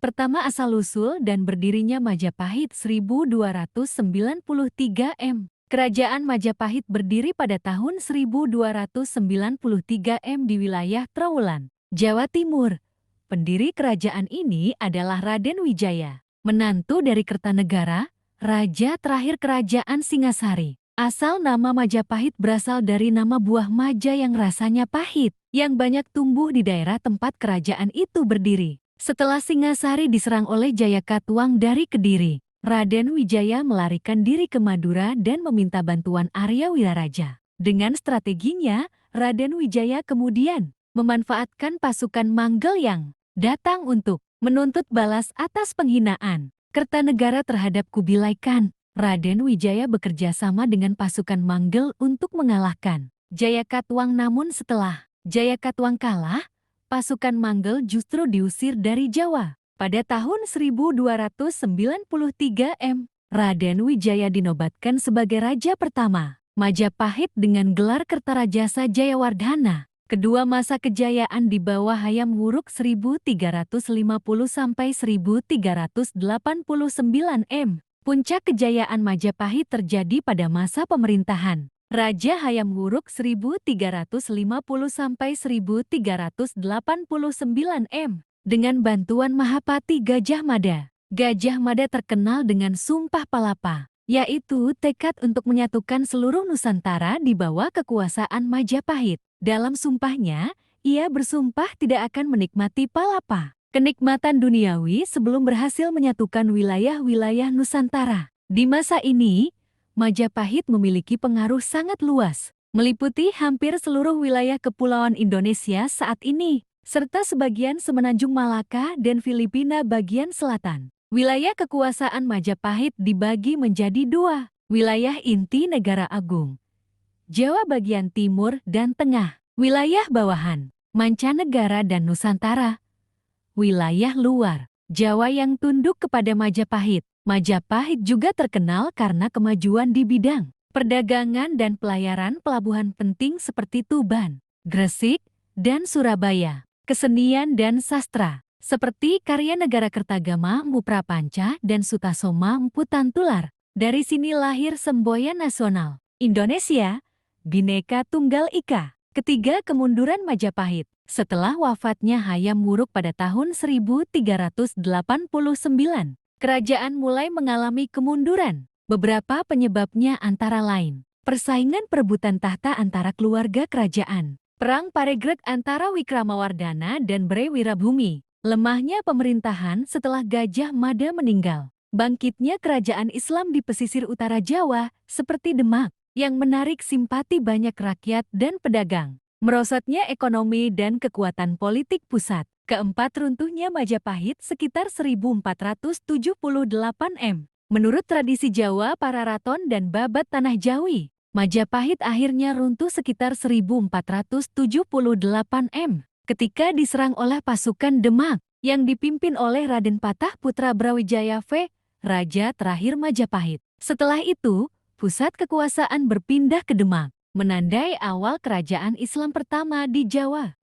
Pertama asal-usul dan berdirinya Majapahit 1293 M. Kerajaan Majapahit berdiri pada tahun 1293 M di wilayah Trowulan, Jawa Timur. Pendiri kerajaan ini adalah Raden Wijaya, menantu dari Kertanegara, raja terakhir kerajaan Singasari. Asal nama Majapahit berasal dari nama buah maja yang rasanya pahit, yang banyak tumbuh di daerah tempat kerajaan itu berdiri. Setelah Singasari diserang oleh Jayakatwang dari Kediri, Raden Wijaya melarikan diri ke Madura dan meminta bantuan Arya Wiraraja. Dengan strateginya, Raden Wijaya kemudian memanfaatkan pasukan Manggel yang datang untuk menuntut balas atas penghinaan Kertanegara terhadap Kubilai Khan. Raden Wijaya bekerja sama dengan pasukan Manggel untuk mengalahkan Jayakatwang, namun setelah Jayakatwang kalah, pasukan Manggel justru diusir dari Jawa. Pada tahun 1293 M, Raden Wijaya dinobatkan sebagai raja pertama Majapahit dengan gelar Kertarajasa Jayawardhana. Kedua masa kejayaan di bawah Hayam Wuruk 1350 sampai 1389 M. Puncak kejayaan Majapahit terjadi pada masa pemerintahan Raja Hayam Wuruk 1350 sampai 1389 M. Dengan bantuan Mahapati Gajah Mada. Gajah Mada terkenal dengan Sumpah Palapa, yaitu tekad untuk menyatukan seluruh Nusantara di bawah kekuasaan Majapahit. Dalam sumpahnya, ia bersumpah tidak akan menikmati palapa, kenikmatan duniawi, sebelum berhasil menyatukan wilayah-wilayah Nusantara. Di masa ini, Majapahit memiliki pengaruh sangat luas, meliputi hampir seluruh wilayah kepulauan Indonesia saat ini, serta sebagian semenanjung Malaka dan Filipina bagian selatan. Wilayah kekuasaan Majapahit dibagi menjadi dua, wilayah inti Negara Agung, Jawa bagian timur dan tengah, wilayah bawahan, Mancanegara dan Nusantara. Wilayah luar, Jawa yang tunduk kepada Majapahit. Majapahit juga terkenal karena kemajuan di bidang perdagangan dan pelayaran pelabuhan penting seperti Tuban, Gresik, dan Surabaya. Kesenian dan sastra, seperti karya Negara Kertagama Mpu Prapanca dan Sutasoma Mpu Tantular. Dari sini lahir semboyan nasional Indonesia, Bhinneka Tunggal Ika. Ketiga, kemunduran Majapahit. Setelah wafatnya Hayam Wuruk pada tahun 1389, kerajaan mulai mengalami kemunduran. Beberapa penyebabnya antara lain persaingan perebutan tahta antara keluarga kerajaan, Perang Paregreg antara Wikramawardhana dan Bre Wirabumi, lemahnya pemerintahan setelah Gajah Mada meninggal, bangkitnya kerajaan Islam di pesisir utara Jawa seperti Demak, yang menarik simpati banyak rakyat dan pedagang, merosotnya ekonomi dan kekuatan politik pusat. Keempat, runtuhnya Majapahit sekitar 1478 M. Menurut tradisi Jawa, para raton dan babat tanah Jawi, Majapahit akhirnya runtuh sekitar 1478 M ketika diserang oleh pasukan Demak yang dipimpin oleh Raden Patah Putra Brawijaya V, raja terakhir Majapahit. Setelah itu, pusat kekuasaan berpindah ke Demak, menandai awal kerajaan Islam pertama di Jawa.